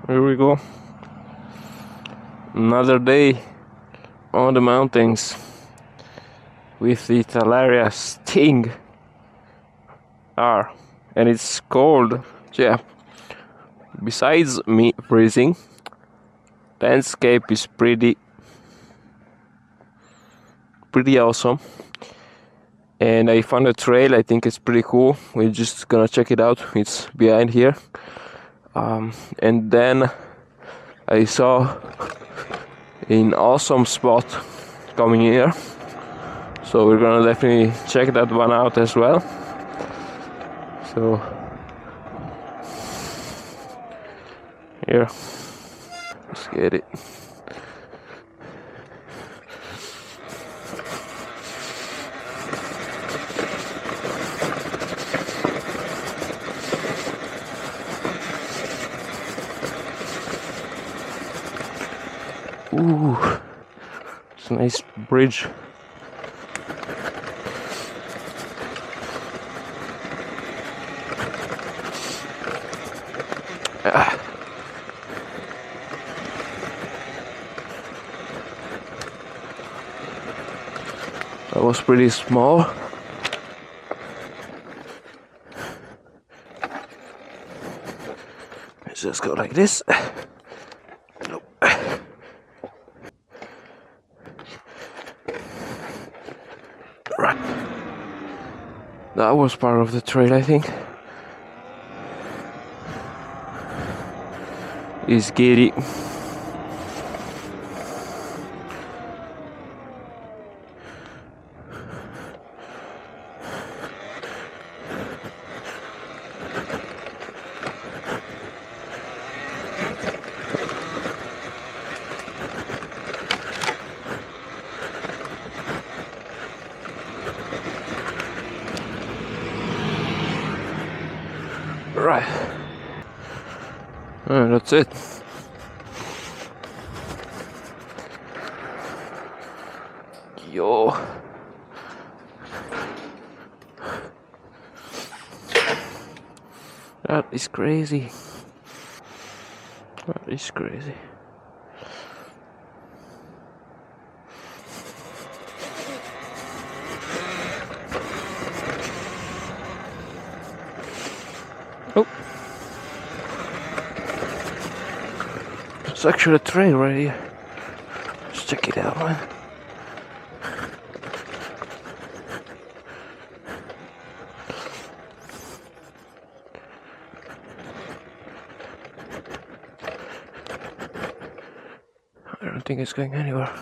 Here we go. Another day on the mountains with the TALARIA Sting R, and it's cold. So yeah, besides me freezing, landscape is pretty awesome. And I found a trail. I think it's pretty cool. We're just gonna check it out. It's behind here. And then I saw an awesome spot coming here, so we're gonna definitely check that one out as well. So here, let's get it. Ooh, it's a nice bridge. That was pretty small. Let's just go like this. Right. That was part of the trail, I think. It's giddy. Right. That's it. Yo. That is crazy. That is crazy. Oh. It's actually a trail right here. Let's check it out, man. I don't think it's going anywhere.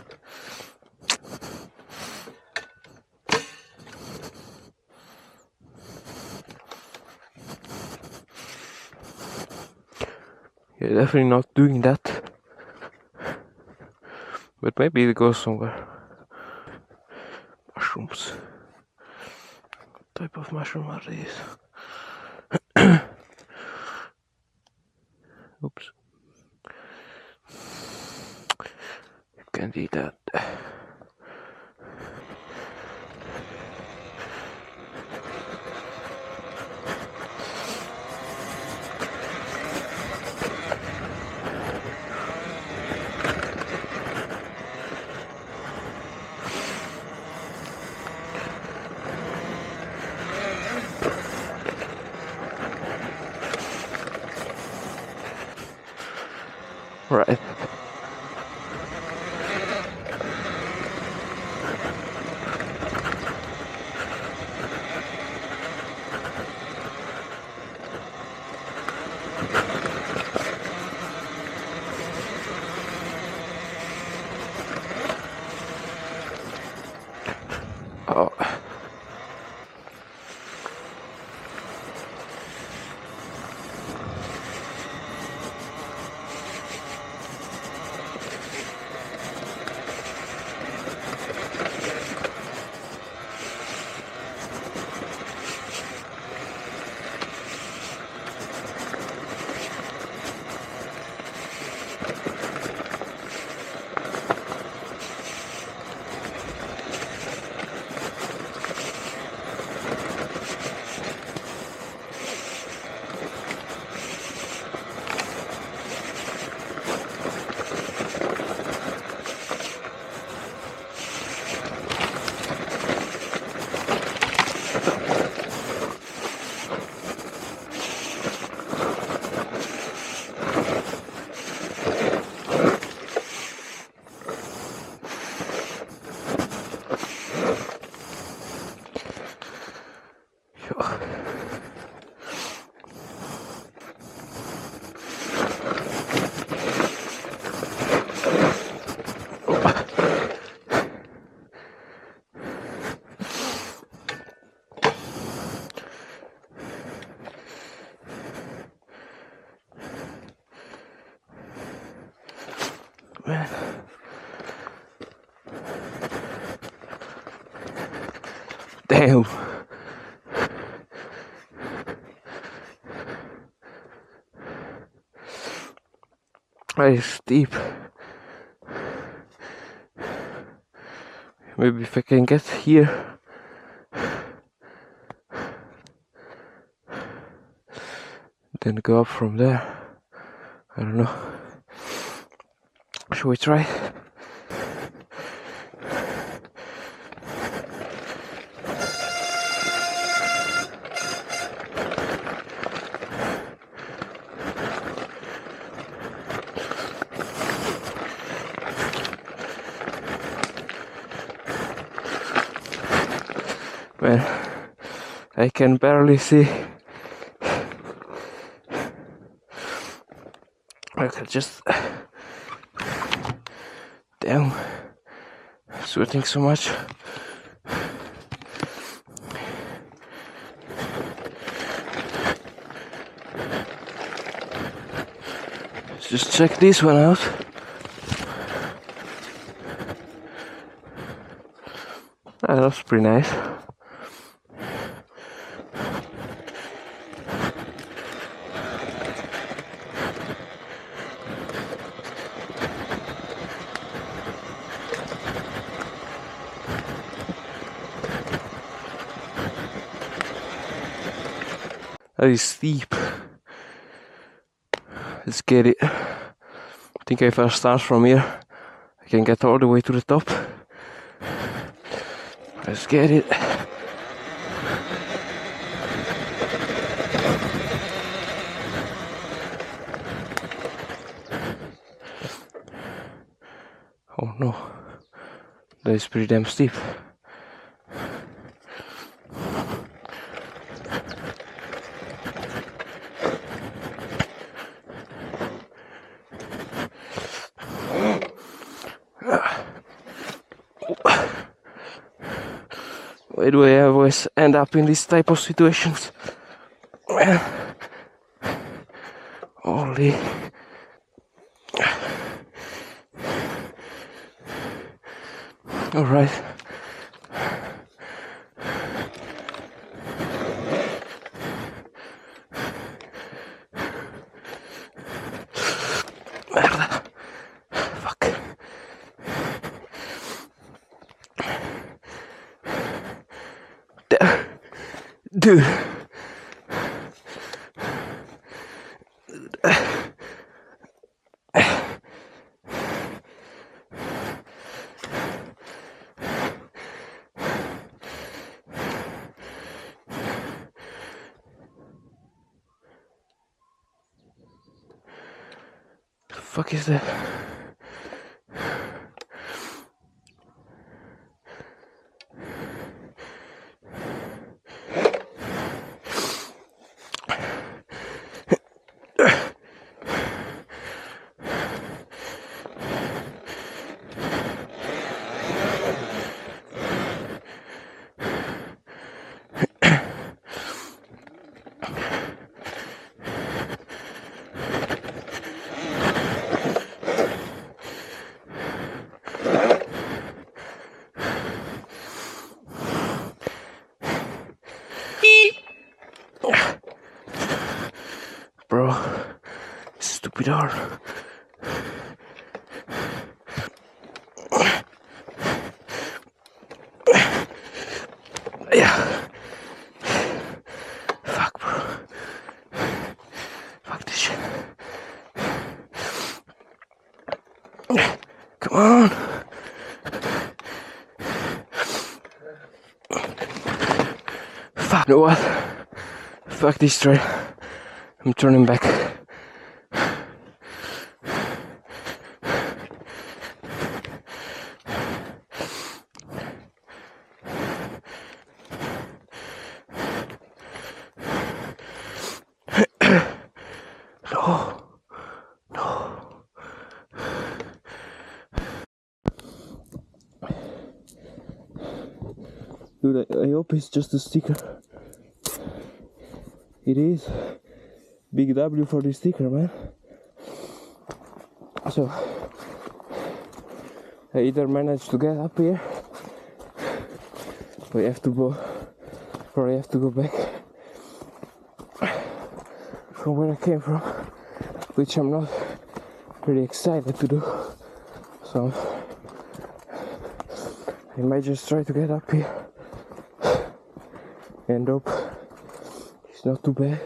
Yeah, definitely not doing that. But maybe it goes somewhere. Mushrooms. What type of mushroom are these? Oops. You can't eat that. Right. Oh. Man. Damn. Very steep. Maybe if I can get here. Then go up from there. I don't know. Should we try? Man, I can barely see. I can just... Damn, sweating so much. Let's just check this one out. Ah, that was pretty nice. That is steep. Let's get it. I think if I start from here, I can get all the way to the top. Let's get it. Oh no, that is pretty damn steep. Why do I always end up in these type of situations? Holy. Alright. Merda. Fuck. Dude. The fuck is that? Bro, stupid arm. Yeah. Fuck, bro. Fuck this shit. Come on. Fuck. You know what? Fuck this trail. I'm turning back. No. No. Dude, I hope it's just a sticker. It is. Big W for the sticker, man. So I either manage to get up here, or I have to go back from where I came from, which I'm not really excited to do. So I might just try to get up here and hope it's not too bad.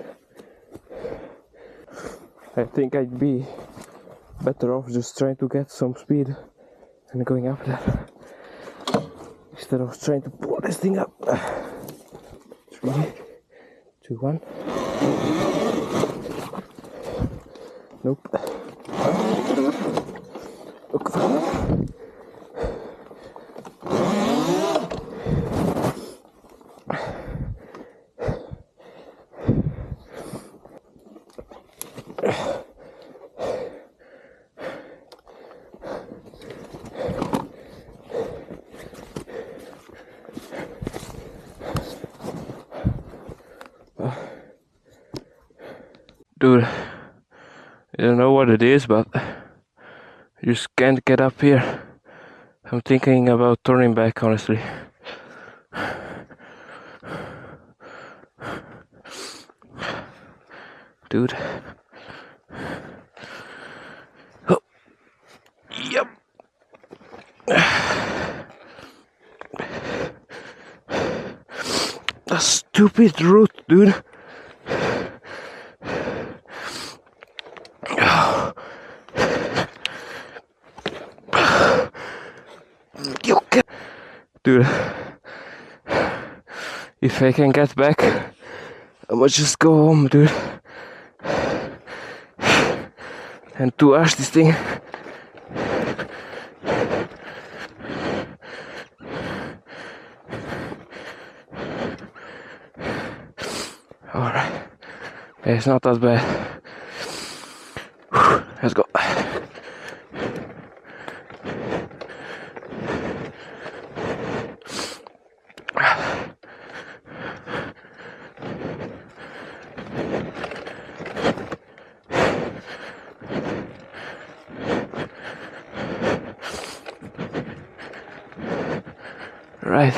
I think I'd be better off just trying to get some speed and going up there instead of trying to pull this thing up. 3, 2, 1. Nope. Look. Dude, I don't know what it is, but I just can't get up here. I'm thinking about turning back, honestly. Dude. Oh. Yep. A stupid route, dude. Dude, if I can get back, I might just go home, dude, and to ash this thing. Alright, it's not that bad. Let's go. Right.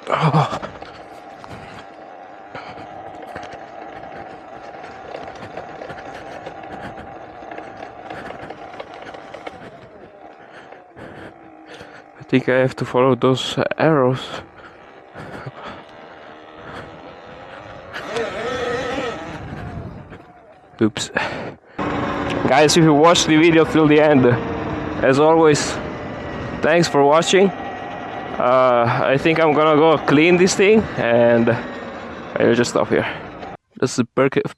Oh. I think I have to follow those arrows. Oops. Guys, if you watched the video till the end, as always, thanks for watching. I think I'm gonna go clean this thing and I'll just stop here. That's the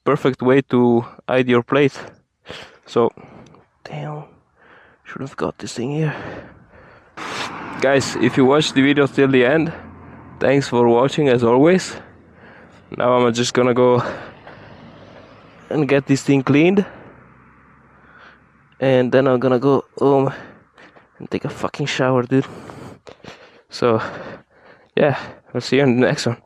perfect way to hide your plate. So, damn, should have got this thing here. Guys, if you watched the video till the end, thanks for watching as always. Now I'm just gonna go and get this thing cleaned, and then I'm gonna go home and take a fucking shower, dude. So, yeah, I'll see you in the next one.